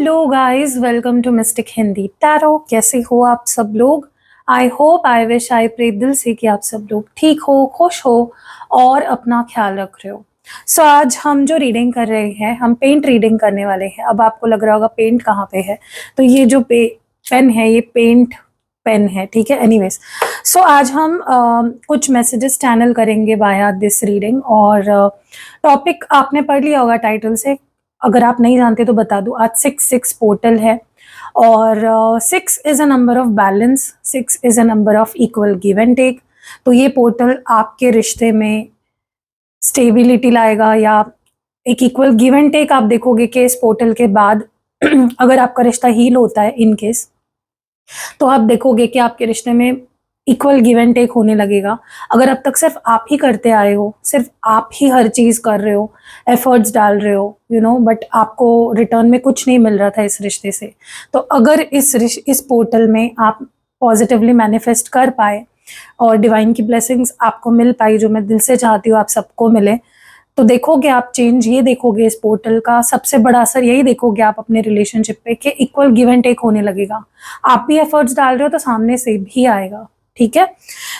Hello guys, welcome to mystic Hindi tarot. कैसे हो आप सब लोग? I hope, I wish, I pray दिल से कि आप सब लोग ठीक हो, खुश हो और अपना ख्याल रख रहे हो। सो आज हम जो रीडिंग कर रहे हैं, हम पेंट रीडिंग करने वाले हैं। अब आपको लग रहा होगा पेंट कहाँ पे है, तो ये जो पेन है ये पेंट पेन है, ठीक है। एनीवेज, सो आज हम कुछ मैसेजेस चैनल करेंगे वाया दिस रीडिंग। और टॉपिक आपने पढ़ लिया होगा टाइटल से, अगर आप नहीं जानते तो बता दूं। आज 6 पोर्टल है और 6 is a number of balance, 6 is a number of equal give and take. तो ये पोर्टल आपके रिश्ते में स्टेबिलिटी लाएगा या एक इक्वल गिव एंड टेक। आप देखोगे कि इस पोर्टल के बाद अगर आपका रिश्ता हील होता है इन केस, तो आप देखोगे कि आपके रिश्ते में इक्वल गिव एंड टेक होने लगेगा। अगर अब तक सिर्फ आप ही करते आए हो, सिर्फ आप ही हर चीज कर रहे हो, एफर्ट्स डाल रहे हो, बट आपको रिटर्न में कुछ नहीं मिल रहा था इस रिश्ते से, तो अगर इस पोर्टल में आप पॉजिटिवली मैनिफेस्ट कर पाए और डिवाइन की ब्लेसिंग्स आपको मिल पाई, जो मैं दिल से चाहती हूँ आप सबको मिले, तो देखोगे आप चेंज। ये देखोगे इस पोर्टल का सबसे बड़ा असर यही देखोगे आप अपने रिलेशनशिप पे कि इक्वल गिव एंड टेक होने लगेगा। आप भी एफर्ट्स डाल रहे हो तो सामने से भी आएगा, ठीक है।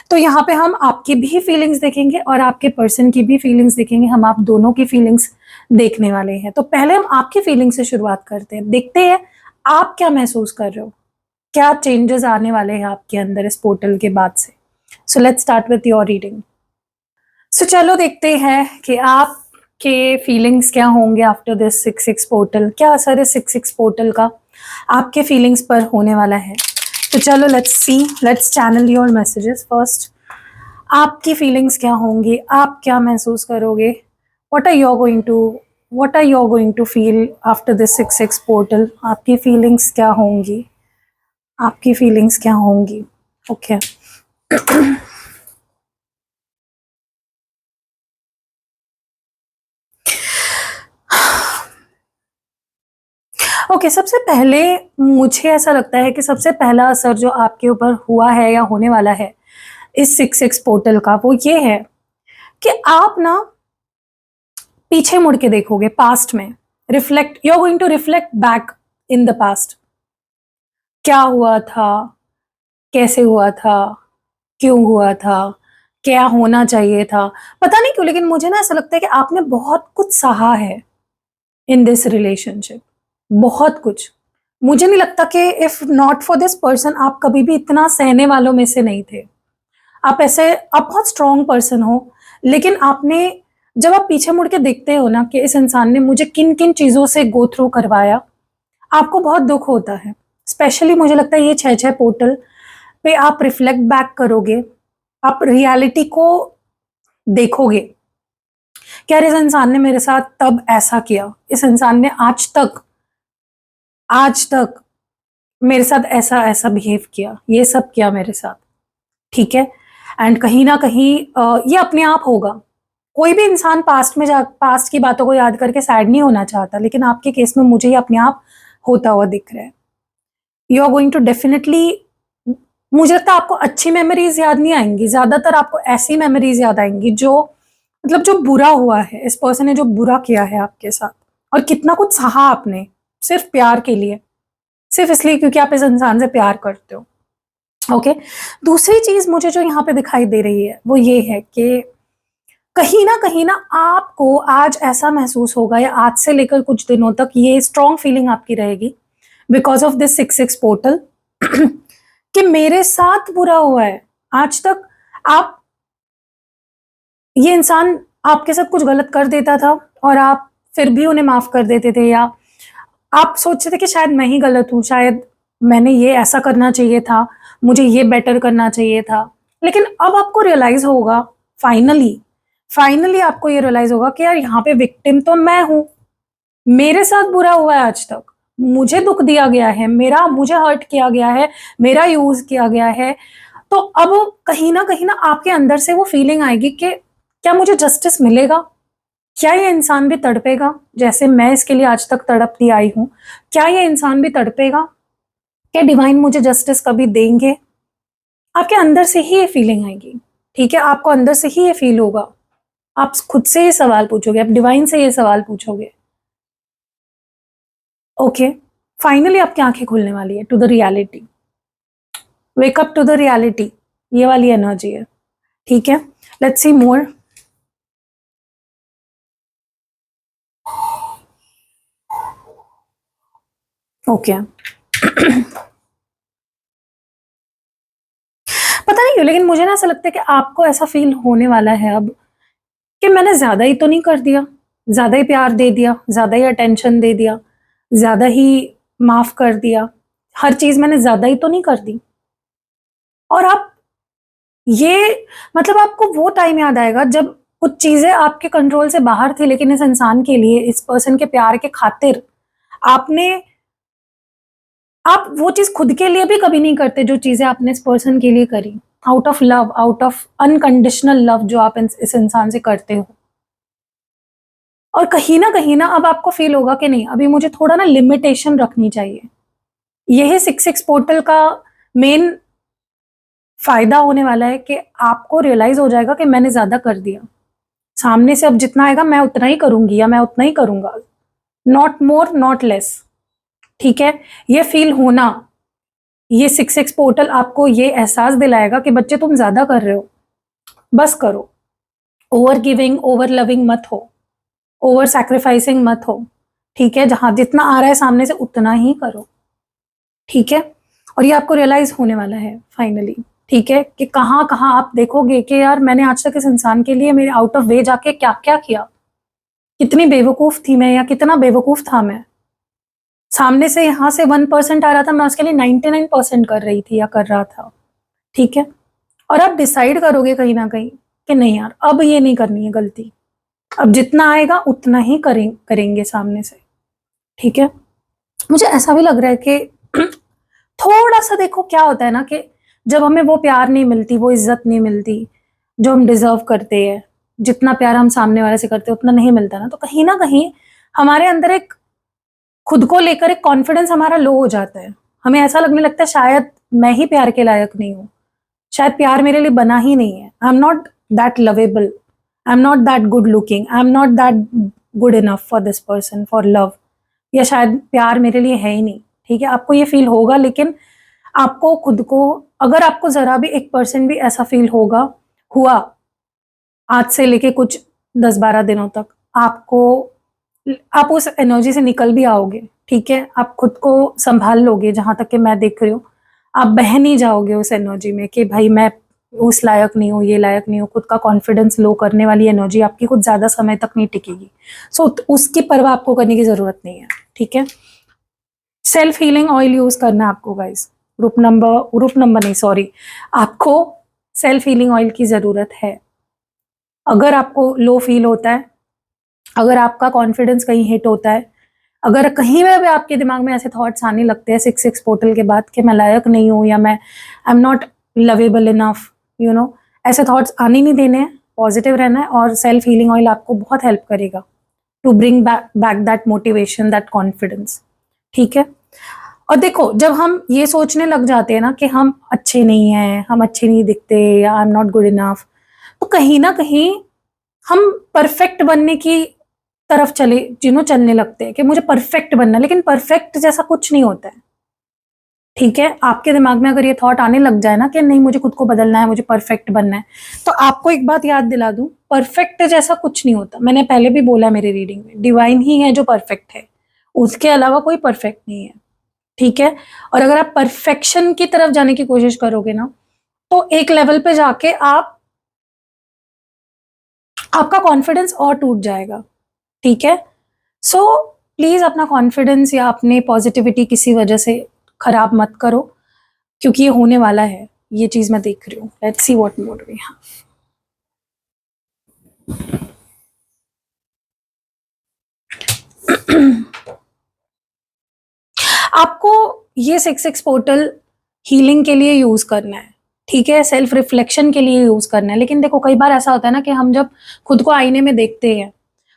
तो यहाँ पे हम आपकी भी फीलिंग्स देखेंगे और आपके पर्सन की भी फीलिंग्स देखेंगे। हम आप दोनों की फीलिंग्स देखने वाले हैं। तो पहले हम आपकी फीलिंग से शुरुआत करते हैं, देखते हैं आप क्या महसूस कर रहे हो, क्या चेंजेस आने वाले हैं आपके अंदर इस पोर्टल के बाद से। So let's start with your reading. So चलो देखते हैं कि आपके फीलिंग्स क्या होंगे आफ्टर दिस 6 पोर्टल। क्या असर है 6 पोर्टल का आपके फीलिंग्स पर होने वाला है। तो चलो let's see, let's channel your messages first. आपकी फीलिंग्स क्या होंगी, आप क्या महसूस करोगे, what are you going to feel after this 6 portal. आपकी फीलिंग्स क्या होंगी, आपकी फीलिंग्स क्या होंगी। ओके ओके, सबसे पहले मुझे ऐसा लगता है कि सबसे पहला असर जो आपके ऊपर हुआ है या होने वाला है इस 6 पोर्टल का, वो ये है कि आप ना पीछे मुड़ के देखोगे, पास्ट में reflect, you are going to reflect back in the past. क्या हुआ था, कैसे हुआ था, क्यों हुआ था, क्या होना चाहिए था। पता नहीं क्यों, लेकिन मुझे ना ऐसा लगता है कि आपने बहुत कुछ सहा है इन दिस रिलेशनशिप, बहुत कुछ। मुझे नहीं लगता कि if not for this person आप कभी भी इतना सहने वालों में से नहीं थे। आप बहुत स्ट्रांग पर्सन हो, लेकिन आपने, जब आप पीछे मुड़ के देखते हो ना कि इस इंसान ने मुझे किन किन चीजों से गो थ्रू करवाया, आपको बहुत दुख होता है। स्पेशली मुझे लगता है ये 6 पोर्टल पे आप रिफ्लेक्ट बैक करोगे, आप रियलिटी को देखोगे कि यार इस इंसान ने मेरे साथ तब ऐसा किया, इस इंसान ने आज तक मेरे साथ ऐसा ऐसा बिहेव किया, ये सब किया मेरे साथ, ठीक है। एंड कहीं ना कहीं ये अपने आप होगा। कोई भी इंसान पास्ट की बातों को याद करके सैड नहीं होना चाहता, लेकिन आपके केस में मुझे ये अपने आप होता हुआ दिख रहा है। You are going to definitely, मुझे लगता है आपको अच्छी मेमोरीज याद नहीं आएंगी, ज्यादातर आपको ऐसी मेमोरीज याद आएंगी जो, मतलब जो बुरा हुआ है, इस पर्सन ने जो बुरा किया है आपके साथ, और कितना कुछ सहा आपने सिर्फ प्यार के लिए, सिर्फ इसलिए क्योंकि आप इस इंसान से प्यार करते हो। ओके, दूसरी चीज मुझे जो यहाँ पे दिखाई दे रही है वो ये है कि कहीं ना आपको आज ऐसा महसूस होगा, या आज से लेकर कुछ दिनों तक ये स्ट्रॉन्ग फीलिंग आपकी रहेगी बिकॉज ऑफ दिस 6 पोर्टल कि मेरे साथ बुरा हुआ है आज तक। आप, ये इंसान आपके साथ कुछ गलत कर देता था और आप फिर भी उन्हें माफ कर देते थे, या आप सोचते थे कि शायद मैं ही गलत हूं, शायद मैंने ये ऐसा करना चाहिए था, मुझे ये बेटर करना चाहिए था। लेकिन अब आपको रियलाइज होगा, फाइनली आपको ये रियलाइज होगा कि यार यहाँ पे विक्टिम तो मैं हूं, मेरे साथ बुरा हुआ है आज तक, मुझे दुख दिया गया है, मुझे हर्ट किया गया है, मेरा यूज किया गया है। तो अब कहीं ना आपके अंदर से वो फीलिंग आएगी कि क्या मुझे जस्टिस मिलेगा, क्या ये इंसान भी तड़पेगा जैसे मैं इसके लिए आज तक तड़पती आई हूं, क्या ये इंसान भी तड़पेगा, क्या डिवाइन मुझे जस्टिस कभी देंगे। आपके अंदर से ही ये फीलिंग आएगी, ठीक है, आपको अंदर से ही ये फील होगा। आप खुद से ये सवाल पूछोगे, आप डिवाइन से ये सवाल पूछोगे। ओके, फाइनली आपकी आंखें खुलने वाली है to the reality, wake up to the reality, ये वाली एनर्जी है, ठीक है। Let's see more. ओके पता नहीं क्यों, लेकिन मुझे ना ऐसा लगता है कि आपको ऐसा फील होने वाला है अब कि मैंने ज्यादा ही तो नहीं कर दिया, ज्यादा ही प्यार दे दिया, ज्यादा ही अटेंशन दे दिया, ज्यादा ही माफ कर दिया, हर चीज मैंने ज्यादा ही तो नहीं कर दी। और आप ये मतलब आपको वो टाइम याद आएगा जब कुछ चीजें आपके कंट्रोल से बाहर थी, लेकिन इस इंसान के लिए, इस पर्सन के प्यार के खातिर आपने, आप वो चीज खुद के लिए भी कभी नहीं करते जो चीजें आपने इस पर्सन के लिए करी, out of love, out of unconditional love जो आप इस इंसान से करते हो। और कहीं ना अब आपको फील होगा कि नहीं, अभी मुझे थोड़ा ना लिमिटेशन रखनी चाहिए। यही 6-6 पोर्टल का मेन फायदा होने वाला है कि आपको रियलाइज हो जाएगा कि मैंने ज्यादा कर दिया, सामने से अब जितना आएगा मैं उतना ही करूंगी या मैं उतना ही करूंगा, नॉट मोर नॉट लेस, ठीक है। ये फील होना, ये 6-6 पोर्टल आपको ये एहसास दिलाएगा कि बच्चे तुम ज्यादा कर रहे हो, बस करो, ओवर गिविंग, ओवर लविंग मत हो, ओवर सैक्रिफाइसिंग मत हो, ठीक है। जहां जितना आ रहा है सामने से उतना ही करो, ठीक है। और ये आपको रियलाइज होने वाला है फाइनली, ठीक है, कि कहाँ कहाँ आप देखोगे कि यार मैंने आज तक इस इंसान के लिए मेरे आउट ऑफ वे जाके क्या क्या किया, कितनी बेवकूफ थी मैं या कितना बेवकूफ था मैं। सामने से यहाँ से 1% आ रहा था, मैं उसके लिए 99% कर रही थी या कर रहा था, ठीक है। और आप डिसाइड करोगे कहीं ना कहीं कि नहीं यार अब ये नहीं करनी है गलती, अब जितना आएगा उतना ही करेंगे सामने से, ठीक है। मुझे ऐसा भी लग रहा है कि थोड़ा सा देखो क्या होता है ना कि जब हमें वो प्यार नहीं मिलती, वो इज्जत नहीं मिलती जो हम डिजर्व करते हैं, जितना प्यार हम सामने वाले से करते हैं उतना नहीं मिलता ना, तो कहीं ना कहीं हमारे अंदर एक खुद को लेकर एक कॉन्फिडेंस हमारा लो हो जाता है। हमें ऐसा लगने लगता है शायद मैं ही प्यार के लायक नहीं हूँ, शायद प्यार मेरे लिए बना ही नहीं है, I am not that lovable, I am not that good looking, I am not that good enough for this person for love, या शायद प्यार मेरे लिए है ही नहीं, ठीक है। आपको ये फील होगा, लेकिन आपको खुद को, अगर आपको जरा भी 1% भी ऐसा फील होगा, हुआ आज से लेके कुछ 10-12 दिनों तक, आपको, आप उस एनर्जी से निकल भी आओगे, ठीक है। आप खुद को संभाल लोगे, जहां तक कि मैं देख रही हूँ आप बह नहीं जाओगे उस एनर्जी में कि भाई मैं उस लायक नहीं हूँ, ये लायक नहीं हूँ। खुद का कॉन्फिडेंस लो करने वाली एनर्जी आपकी कुछ ज्यादा समय तक नहीं टिकेगी, सो उसकी परवाह आपको करने की जरूरत नहीं है, ठीक है। सेल्फ हीलिंग ऑयल यूज करना है आपको गाइस, ग्रुप नंबर नहीं, सॉरी, आपको सेल्फ हीलिंग ऑयल की जरूरत है। अगर आपको लो फील होता है, अगर आपका कॉन्फिडेंस कहीं हिट होता है, अगर कहीं में भी आपके दिमाग में ऐसे थॉट्स आने लगते हैं 6-6 पोर्टल के बाद कि मैं लायक नहीं हूँ या मैं I am not lovable enough, you know, ऐसे थॉट्स आने नहीं देने हैं, पॉजिटिव रहना है। और सेल्फ हीलिंग ऑयल आपको बहुत हेल्प करेगा to bring back that motivation, that confidence, ठीक है। और देखो जब हम ये सोचने लग जाते हैं ना कि हम अच्छे नहीं हैं, हम अच्छे नहीं दिखते या I am not good enough, तो कहीं ना कहीं हम परफेक्ट बनने की तरफ चलने लगते हैं कि मुझे परफेक्ट बनना है, लेकिन परफेक्ट जैसा कुछ नहीं होता है, ठीक है। आपके दिमाग में अगर ये थॉट आने लग जाए ना कि नहीं मुझे खुद को बदलना है, मुझे परफेक्ट बनना है, तो आपको एक बात याद दिला दूं, परफेक्ट जैसा कुछ नहीं होता। मैंने पहले भी बोला मेरी रीडिंग में, डिवाइन ही है जो परफेक्ट है, उसके अलावा कोई परफेक्ट नहीं है, ठीक है। और अगर आप परफेक्शन की तरफ जाने की कोशिश करोगे ना, तो एक लेवल पे जाके आपका कॉन्फिडेंस और टूट जाएगा, ठीक है। सो प्लीज अपना कॉन्फिडेंस या अपने पॉजिटिविटी किसी वजह से खराब मत करो, क्योंकि ये होने वाला है, ये चीज मैं देख रही हूँ। Let's see what more we have. आपको ये 6-6 पोर्टल हीलिंग के लिए यूज करना है, ठीक है, सेल्फ रिफ्लेक्शन के लिए यूज करना है। लेकिन देखो कई बार ऐसा होता है ना कि हम जब खुद को आईने में देखते हैं,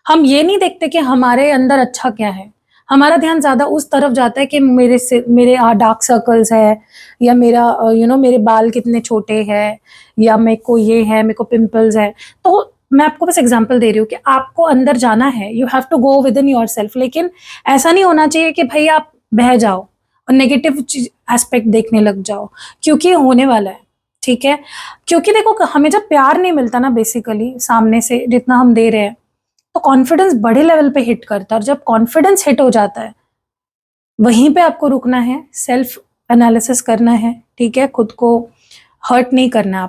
हम ये नहीं देखते कि हमारे अंदर अच्छा क्या है, हमारा ध्यान ज्यादा उस तरफ जाता है कि मेरे डार्क सर्कल्स है, या मेरा मेरे बाल कितने छोटे हैं, या मेरे को ये है, मेरे को पिंपल्स है। तो मैं आपको बस एग्जांपल दे रही हूँ कि आपको अंदर जाना है, you have to go within yourself. लेकिन ऐसा नहीं होना चाहिए कि भाई आप बह जाओ और नेगेटिव एस्पेक्ट देखने लग जाओ, क्योंकि ये होने वाला है, ठीक है। क्योंकि देखो हमें जब प्यार नहीं मिलता ना बेसिकली सामने से जितना हम दे रहे हैं, तो कॉन्फिडेंस बड़े लेवल पे हिट करता है, और जब कॉन्फिडेंस हिट हो जाता है वहीं पे आपको रुकना है, सेल्फ एनालिसिस करना है, ठीक है। खुद को हर्ट नहीं करना है,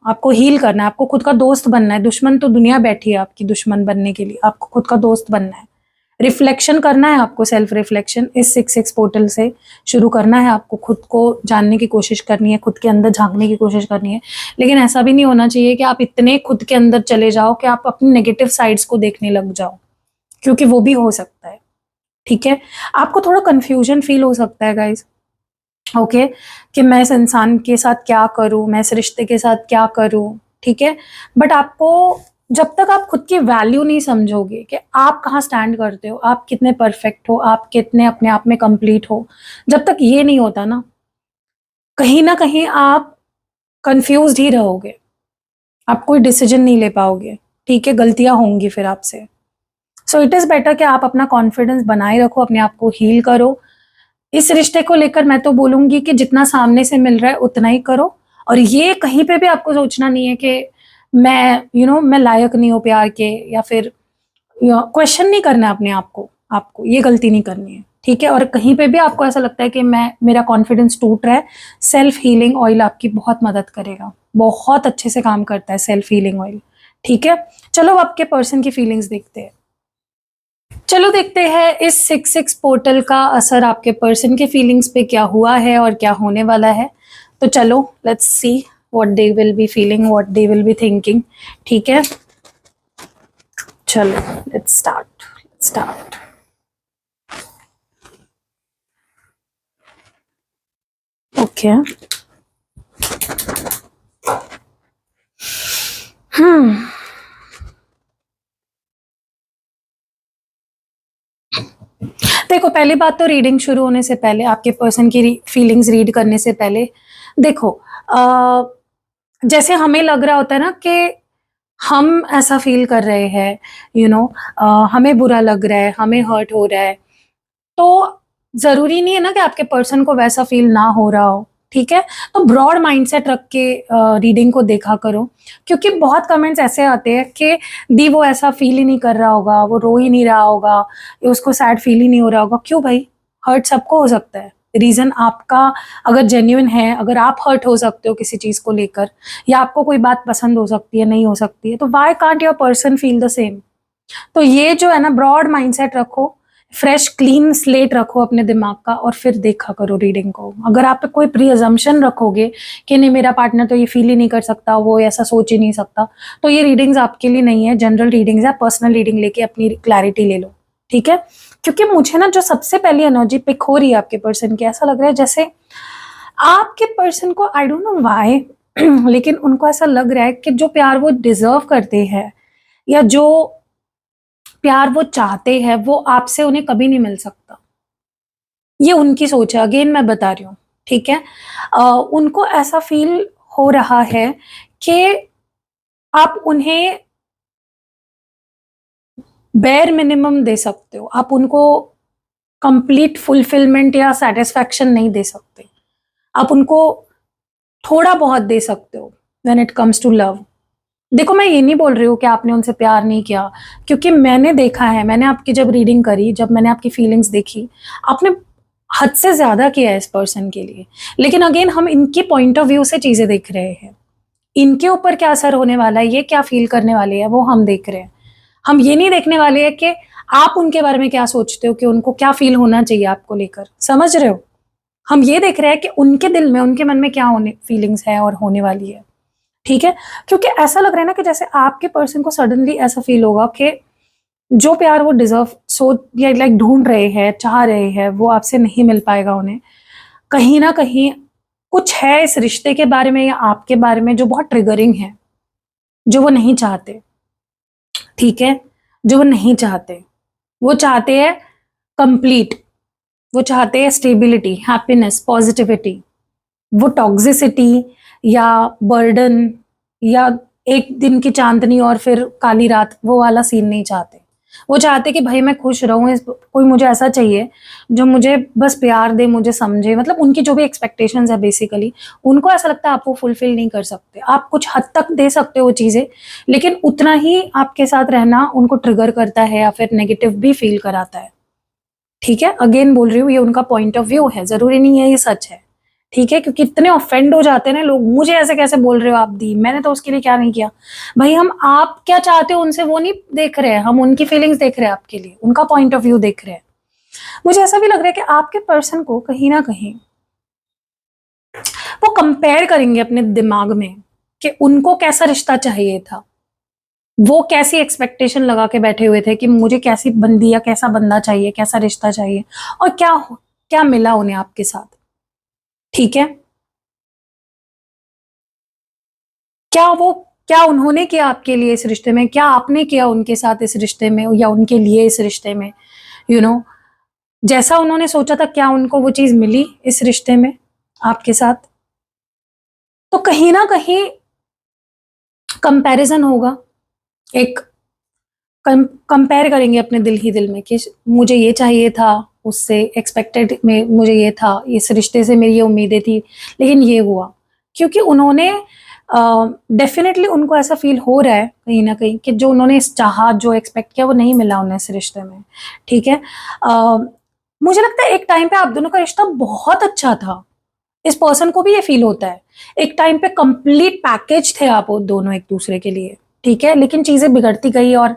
आपको हील करना है, आपको खुद का दोस्त बनना है। दुश्मन तो दुनिया बैठी है आपकी दुश्मन बनने के लिए, आपको खुद का दोस्त बनना है। रिफ्लेक्शन करना है आपको, सेल्फ रिफ्लेक्शन इस 6 पोर्टल से शुरू करना है आपको। खुद को जानने की कोशिश करनी है, खुद के अंदर झांकने की कोशिश करनी है। लेकिन ऐसा भी नहीं होना चाहिए कि आप इतने खुद के अंदर चले जाओ कि आप अपनी नेगेटिव साइड्स को देखने लग जाओ, क्योंकि वो भी हो सकता है, ठीक है। आपको थोड़ा कंफ्यूजन फील हो सकता है गाइज, ओके, कि मैं इस इंसान के साथ क्या करूं, मैं इस रिश्ते के साथ क्या करूं, ठीक है। बट आपको जब तक आप खुद की वैल्यू नहीं समझोगे कि आप कहाँ स्टैंड करते हो, आप कितने परफेक्ट हो, आप कितने अपने आप में कंप्लीट हो, जब तक ये नहीं होता ना कहीं आप कंफ्यूज्ड ही रहोगे, आप कोई डिसीजन नहीं ले पाओगे, ठीक है। गलतियां होंगी फिर आपसे। सो इट इज बेटर कि आप अपना कॉन्फिडेंस बनाए रखो, अपने आप को हील करो। इस रिश्ते को लेकर मैं तो बोलूंगी कि जितना सामने से मिल रहा है उतना ही करो, और ये कहीं पे भी आपको सोचना नहीं है कि मैं मैं लायक नहीं हूँ प्यार के, या फिर क्वेश्चन नहीं करना है अपने आप को, आपको ये गलती नहीं करनी है, ठीक है। और कहीं पे भी आपको ऐसा लगता है कि मेरा कॉन्फिडेंस टूट रहा है, सेल्फ हीलिंग ऑयल आपकी बहुत मदद करेगा, बहुत अच्छे से काम करता है सेल्फ हीलिंग ऑयल, ठीक है। चलो अब आपके पर्सन की फीलिंग्स देखते हैं। चलो देखते हैं इस 6 पोर्टल का असर आपके पर्सन के फीलिंग्स पे क्या हुआ है और क्या होने वाला है। तो चलो let's see what they will be feeling, what they will be thinking, ठीक है। चलो लेट्स स्टार्ट। ओके, देखो पहली बात तो रीडिंग शुरू होने से पहले, आपके पर्सन की फीलिंग्स रीड करने से पहले देखो, जैसे हमें लग रहा होता है ना कि हम ऐसा फील कर रहे हैं, हमें बुरा लग रहा है, हमें हर्ट हो रहा है, तो जरूरी नहीं है ना कि आपके पर्सन को वैसा फील ना हो रहा हो, ठीक है। तो ब्रॉड माइंडसेट रख के रीडिंग को देखा करो, क्योंकि बहुत कमेंट्स ऐसे आते हैं कि दी वो ऐसा फील ही नहीं कर रहा होगा, वो रो ही नहीं रहा होगा, उसको सैड फील ही नहीं हो रहा होगा। क्यों भाई, हर्ट सबको हो सकता है। रीजन आपका अगर जेन्युइन है, अगर आप हर्ट हो सकते हो किसी चीज को लेकर, या आपको कोई बात पसंद हो सकती है, नहीं हो सकती है, तो why can't your person feel the same. तो ये जो है ना, ब्रॉड माइंडसेट रखो, फ्रेश क्लीन स्लेट रखो अपने दिमाग का, और फिर देखा करो रीडिंग को। अगर आप कोई प्री अजम्पशन रखोगे कि नहीं मेरा पार्टनर तो ये फील ही नहीं कर सकता, वो ऐसा सोच ही नहीं सकता, तो ये रीडिंग्स आपके लिए नहीं है। जनरल रीडिंग्स है, पर्सनल रीडिंग लेके अपनी क्लैरिटी ले लो, ठीक है। क्योंकि मुझे ना जो सबसे पहली एनर्जी पिक हो रही है आपके पर्सन की, ऐसा लग रहा है जैसे आपके पर्सन को, आई डोंट नो व्हाई, लेकिन उनको ऐसा लग रहा है कि जो प्यार वो डिजर्व करते हैं, या जो प्यार वो चाहते हैं, वो आपसे उन्हें कभी नहीं मिल सकता। ये उनकी सोच है, अगेन मैं बता रही हूँ, ठीक है। उनको ऐसा फील हो रहा है कि आप उन्हें बेयर मिनिमम दे सकते हो, आप उनको कंप्लीट फुलफिलमेंट या सेटिस्फैक्शन नहीं दे सकते, आप उनको थोड़ा बहुत दे सकते हो when it comes to love. देखो मैं ये नहीं बोल रही हूँ कि आपने उनसे प्यार नहीं किया, क्योंकि मैंने देखा है, मैंने आपकी जब रीडिंग करी, जब मैंने आपकी फीलिंग्स देखी, आपने हद से ज्यादा किया है इस पर्सन के लिए। लेकिन अगेन हम इनकी पॉइंट ऑफ व्यू से चीजें देख रहे हैं, इनके ऊपर क्या असर होने वाला है, ये क्या फील करने वाले हैं, वो हम देख रहे हैं। हम ये नहीं देखने वाले हैं कि आप उनके बारे में क्या सोचते हो, कि उनको क्या फील होना चाहिए आपको लेकर, समझ रहे हो। हम ये देख रहे हैं कि उनके दिल में, उनके मन में क्या होने फीलिंग्स है और होने वाली है, ठीक है। क्योंकि ऐसा लग रहा है ना कि जैसे आपके पर्सन को सडनली ऐसा फील होगा कि जो प्यार वो डिजर्व सोच या लाइक ढूंढ रहे हैं, चाह रहे हैं, वो आपसे नहीं मिल पाएगा उन्हें। कहीं ना कहीं कुछ है इस रिश्ते के बारे में या आपके बारे में जो बहुत ट्रिगरिंग है, जो वो नहीं चाहते, ठीक है। जो वो नहीं चाहते, वो चाहते हैं कंप्लीट, वो चाहते हैं स्टेबिलिटी, हैप्पीनेस, पॉजिटिविटी। वो टॉक्सिसिटी या बर्डन या एक दिन की चांदनी और फिर काली रात, वो वाला सीन नहीं चाहते। वो चाहते कि भाई मैं खुश रहूं, कोई मुझे ऐसा चाहिए जो मुझे बस प्यार दे, मुझे समझे, मतलब उनकी जो भी एक्सपेक्टेशंस है बेसिकली, उनको ऐसा लगता है आप वो फुलफिल नहीं कर सकते। आप कुछ हद तक दे सकते हो वो चीजें, लेकिन उतना ही आपके साथ रहना उनको ट्रिगर करता है या फिर नेगेटिव भी फील कराता है। ठीक है, अगेन बोल रही हूँ, ये उनका पॉइंट ऑफ व्यू है, जरूरी नहीं है ये सच है। ठीक है, क्योंकि इतने ऑफेंड हो जाते हैं ना लोग, मुझे ऐसे कैसे बोल रहे हो आप दी, मैंने तो उसके लिए क्या नहीं किया। भाई हम आप क्या चाहते हो उनसे वो नहीं देख रहे हैं, हम उनकी फीलिंग्स देख रहे हैं, आपके लिए उनका पॉइंट ऑफ व्यू देख रहे हैं। मुझे ऐसा भी लग रहा है कि आपके पर्सन को कहीं ना कहीं वो कंपेयर करेंगे अपने दिमाग में कि उनको कैसा रिश्ता चाहिए था, वो कैसी एक्सपेक्टेशन लगा के बैठे हुए थे कि मुझे कैसी बंदी या कैसा बंदा चाहिए, कैसा रिश्ता चाहिए, और क्या क्या मिला उन्हें आपके साथ। ठीक है, क्या वो, क्या उन्होंने किया आपके लिए इस रिश्ते में, क्या आपने किया उनके साथ इस रिश्ते में या उनके लिए इस रिश्ते में, यू नो जैसा उन्होंने सोचा था क्या उनको वो चीज मिली इस रिश्ते में आपके साथ। तो कहीं ना कहीं कंपैरिजन होगा, एक कंपेयर करेंगे अपने दिल ही दिल में कि मुझे ये चाहिए था उससे, एक्सपेक्टेड में मुझे ये था, इस रिश्ते से मेरी ये उम्मीदें थी, लेकिन ये हुआ। क्योंकि उन्होंने डेफिनेटली उनको ऐसा फील हो रहा है कहीं ना कहीं कि जो उन्होंने चाहा, जो एक्सपेक्ट किया, वो नहीं मिला उन्हें इस रिश्ते में। ठीक है, मुझे लगता है एक टाइम पे आप दोनों का रिश्ता बहुत अच्छा था, इस पर्सन को भी ये फील होता है। एक टाइम पे कंप्लीट पैकेज थे आप दोनों एक दूसरे के लिए। ठीक है, लेकिन चीजें बिगड़ती गई और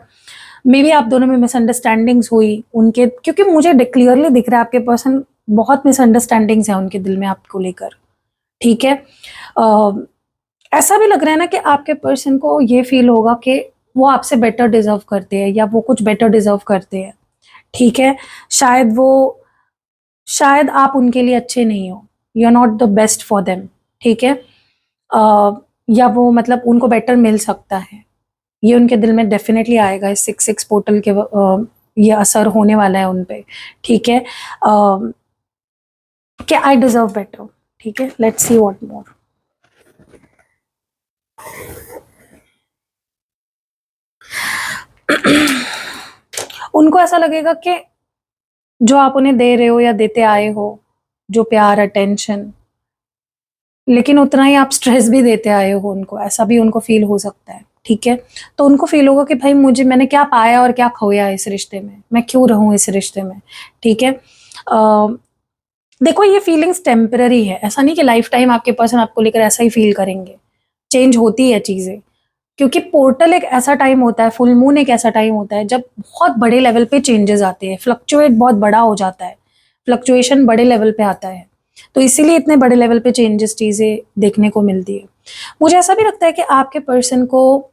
मे बी आप दोनों में मिसअंडरस्टैंडिंग्स हुई उनके, क्योंकि मुझे क्लियरली दिख रहा है आपके पर्सन बहुत मिसअंडरस्टैंडिंग्स है उनके दिल में आपको लेकर। ठीक है, ऐसा भी लग रहा है ना कि आपके पर्सन को ये फील होगा कि वो आपसे बेटर डिजर्व करते हैं या वो कुछ बेटर डिजर्व करते हैं। ठीक है, शायद वो, शायद आप उनके लिए अच्छे नहीं हो, you are not the best for them. ठीक है, या वो मतलब उनको बेटर मिल सकता है, ये उनके दिल में डेफिनेटली आएगा। इस 6-6 पोर्टल के ये असर होने वाला है उन पे। ठीक है, कि आई डिजर्व बेटर। ठीक है, लेट्स सी व्हाट मोर। उनको ऐसा लगेगा कि जो आप उन्हें दे रहे हो या देते आए हो, जो प्यार, अटेंशन, लेकिन उतना ही आप स्ट्रेस भी देते आए हो उनको, ऐसा भी उनको फील हो सकता है। ठीक है, तो उनको फील होगा कि भाई मुझे, मैंने क्या पाया और क्या खोया इस रिश्ते में, मैं क्यों रहूं इस रिश्ते में। ठीक है, देखो ये फीलिंग्स टेम्पररी है, ऐसा नहीं कि लाइफ टाइम आपके पर्सन आपको लेकर ऐसा ही फील करेंगे। चेंज होती है चीजें, क्योंकि पोर्टल एक ऐसा टाइम होता है, फुल मून एक ऐसा टाइम होता है जब बहुत बड़े लेवल पे चेंजेस आते हैं, फ्लक्चुएट बहुत बड़ा हो जाता है, फ्लक्चुएशन बड़े लेवल पे आता है, तो इसीलिए इतने बड़े लेवल पे चेंजेस चीजें देखने को मिलती है। मुझे ऐसा भी लगता है कि आपके पर्सन को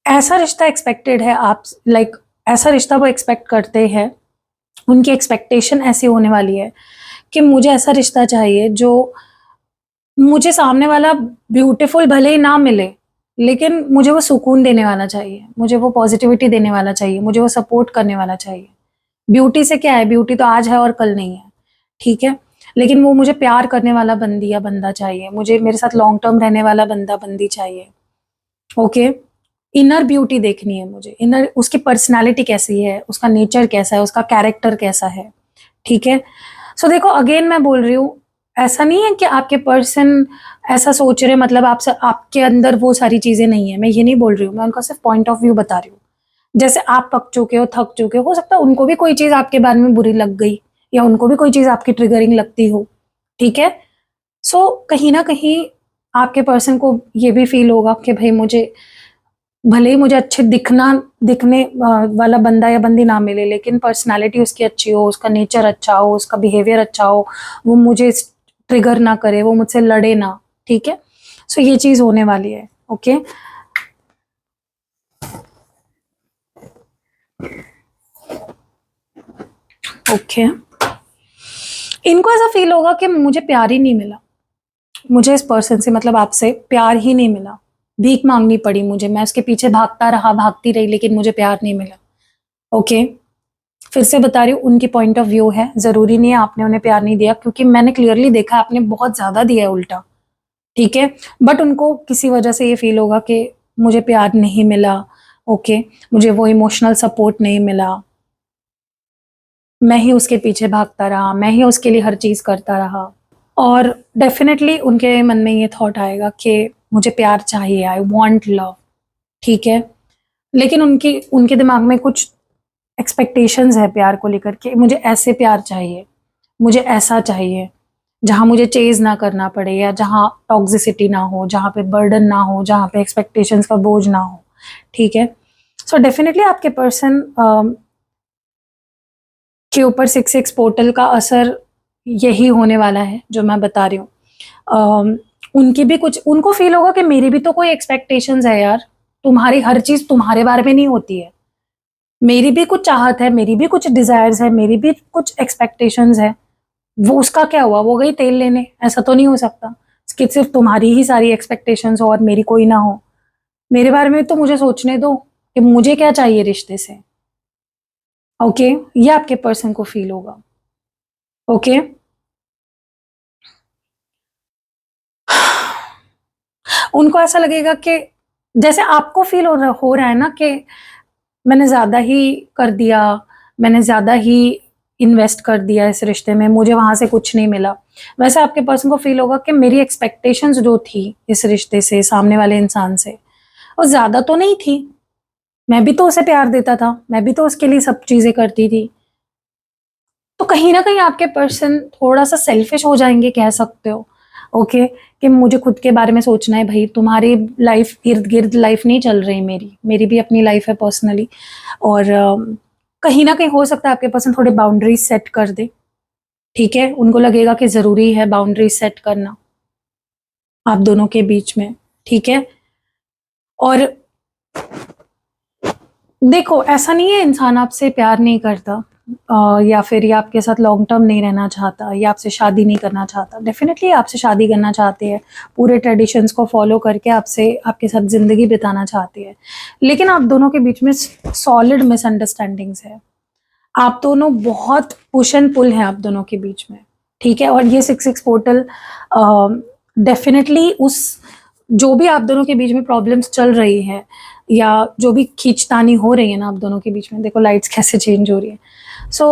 ऐसा रिश्ता एक्सपेक्टेड है, आप लाइक ऐसा रिश्ता वो एक्सपेक्ट करते हैं, उनकी एक्सपेक्टेशन ऐसी होने वाली है कि मुझे ऐसा रिश्ता चाहिए जो मुझे सामने वाला ब्यूटीफुल भले ही ना मिले, लेकिन मुझे वो सुकून देने वाला चाहिए, मुझे वो पॉजिटिविटी देने वाला चाहिए, मुझे वो सपोर्ट करने वाला चाहिए। ब्यूटी से क्या है, ब्यूटी तो आज है और कल नहीं है। ठीक है, लेकिन वो मुझे प्यार करने वाला बंदी या बंदा चाहिए, मुझे मेरे साथ लॉन्ग टर्म रहने वाला बंदा बंदी चाहिए। ओके, इनर ब्यूटी देखनी है मुझे, इनर उसकी पर्सनालिटी कैसी है, उसका नेचर कैसा है, उसका कैरेक्टर कैसा है। ठीक है, सो देखो अगेन मैं बोल रही हूँ, ऐसा नहीं है कि आपके पर्सन ऐसा सोच रहे मतलब आपसे, आपके अंदर वो सारी चीजें नहीं है, मैं ये नहीं बोल रही हूँ, मैं उनका सिर्फ पॉइंट ऑफ व्यू बता रही हूँ। जैसे आप पक चुके हो, थक चुके हो सकता है उनको भी कोई चीज आपके बारे में बुरी लग गई या उनको भी कोई चीज आपकी ट्रिगरिंग लगती हो। ठीक है, सो कहीं ना कहीं आपके पर्सन को ये भी फील होगा कि भाई मुझे, भले ही मुझे अच्छे दिखने वाला बंदा या बंदी ना मिले, लेकिन पर्सनालिटी उसकी अच्छी हो, उसका नेचर अच्छा हो, उसका बिहेवियर अच्छा हो, वो मुझे ट्रिगर ना करे, वो मुझसे लड़े ना। ठीक है, सो ये चीज होने वाली है। ओके, ओके, इनको ऐसा फील होगा कि मुझे प्यार ही नहीं मिला, मुझे इस पर्सन से मतलब आपसे प्यार ही नहीं मिला, भीख मांगनी पड़ी मुझे, मैं उसके पीछे भागता रहा, भागती रही, लेकिन मुझे प्यार नहीं मिला। ओके, फिर से बता रही हूँ, उनकी पॉइंट ऑफ व्यू है, जरूरी नहीं है आपने उन्हें प्यार नहीं दिया, क्योंकि मैंने क्लियरली देखा आपने बहुत ज्यादा दिया है उल्टा। ठीक है, बट उनको किसी वजह से ये फील होगा कि मुझे प्यार नहीं मिला, ओके, मुझे वो इमोशनल सपोर्ट नहीं मिला, मैं ही उसके पीछे भागता रहा, मैं ही उसके लिए हर चीज़ करता रहा। और डेफिनेटली उनके मन में ये थॉट आएगा कि मुझे प्यार चाहिए, आई वॉन्ट लव, ठीक है। लेकिन उनके दिमाग में कुछ एक्सपेक्टेशंस है प्यार को लेकर के, मुझे ऐसे प्यार चाहिए, मुझे ऐसा चाहिए जहाँ मुझे चेज़ ना करना पड़े, या जहाँ टॉक्सिसिटी ना हो, जहाँ पे बर्डन ना हो, जहाँ पे एक्सपेक्टेशंस का बोझ ना हो, ठीक है। सो डेफिनेटली आपके पर्सन के ऊपर 6 पोर्टल का असर यही होने वाला है जो मैं बता रही हूँ। उनकी भी कुछ, उनको फील होगा कि मेरी भी तो कोई एक्सपेक्टेशंस है यार, तुम्हारी हर चीज़ तुम्हारे बारे में नहीं होती है, मेरी भी कुछ चाहत है, मेरी भी कुछ डिजायर्स है, मेरी भी कुछ एक्सपेक्टेशंस है। वो उसका क्या हुआ, वो गई तेल लेने, ऐसा तो नहीं हो सकता कि सिर्फ तुम्हारी ही सारी एक्सपेक्टेशंस हो और मेरी कोई ना हो। मेरे बारे में तो मुझे सोचने दो कि मुझे क्या चाहिए रिश्ते से। ओके, ये आपके पर्सन को फील होगा। ओके, उनको ऐसा लगेगा कि जैसे आपको फील हो रहा है ना कि मैंने ज्यादा ही कर दिया, मैंने ज्यादा ही इन्वेस्ट कर दिया इस रिश्ते में, मुझे वहां से कुछ नहीं मिला। वैसे आपके पर्सन को फील होगा कि मेरी एक्सपेक्टेशंस जो थी इस रिश्ते से, सामने वाले इंसान से, वो ज्यादा तो नहीं थी, मैं भी तो उसे प्यार देता था, मैं भी तो उसके लिए सब चीजें करती थी। तो कहीं ना कहीं आपके पर्सन थोड़ा सा सेल्फिश हो जाएंगे, कह सकते हो। ओके, कि मुझे खुद के बारे में सोचना है, भाई तुम्हारी लाइफ इर्द गिर्द लाइफ नहीं चल रही, मेरी भी अपनी लाइफ है पर्सनली। और कहीं ना कहीं हो सकता है आपके पर्सन थोड़े बाउंड्रीज सेट कर दे, ठीक है। उनको लगेगा कि जरूरी है बाउंड्रीज सेट करना आप दोनों के बीच में, ठीक है। और देखो, ऐसा नहीं है इंसान आपसे प्यार नहीं करता, या फिर ये आपके साथ लॉन्ग टर्म नहीं रहना चाहता, या आपसे शादी नहीं करना चाहता। डेफिनेटली आपसे शादी करना चाहते हैं, पूरे ट्रेडिशंस को फॉलो करके आपसे आपके साथ जिंदगी बिताना चाहते हैं। लेकिन आप दोनों के बीच में सॉलिड मिसअंडरस्टैंडिंग्स है, आप दोनों बहुत पुश एंड पुल है आप दोनों के बीच में, ठीक है। और ये 6 पोर्टल डेफिनेटली उस, जो भी आप दोनों के बीच में प्रॉब्लम्स चल रही है, या जो भी खींचतानी हो रही है ना आप दोनों के बीच में, देखो लाइट्स कैसे चेंज हो रही है। सो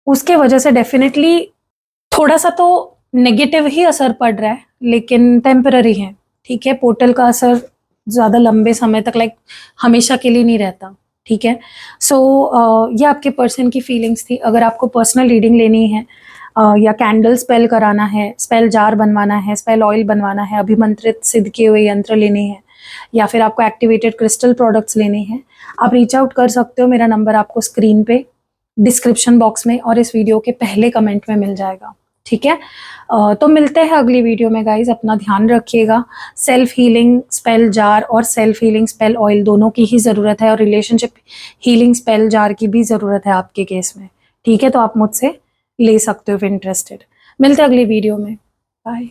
उसके वजह से डेफिनेटली थोड़ा सा तो नेगेटिव ही असर पड़ रहा है, लेकिन टेम्पररी है, ठीक है। पोर्टल का असर ज़्यादा लंबे समय तक, लाइक हमेशा के लिए नहीं रहता, ठीक है। सो ये आपके पर्सन की फीलिंग्स थी। अगर आपको पर्सनल रीडिंग लेनी है, या कैंडल स्पेल कराना है, स्पेल जार बनवाना है, स्पेल ऑयल बनवाना है, अभिमंत्रित सिद्ध किए हुए यंत्र लेने हैं, या फिर आपको एक्टिवेटेड क्रिस्टल प्रोडक्ट्स लेने हैं, आप रीच आउट कर सकते हो। मेरा नंबर आपको स्क्रीन पे, डिस्क्रिप्शन बॉक्स में और इस वीडियो के पहले कमेंट में मिल जाएगा, ठीक है। तो मिलते हैं अगली वीडियो में गाइज, अपना ध्यान रखिएगा। सेल्फ हीलिंग स्पेल जार और सेल्फ हीलिंग स्पेल ऑयल दोनों की ही ज़रूरत है, और रिलेशनशिप हीलिंग स्पेल जार की भी ज़रूरत है आपके केस में, ठीक है। तो आप मुझसे ले सकते हो इंटरेस्टेड। मिलते हैं अगली वीडियो में, बाय।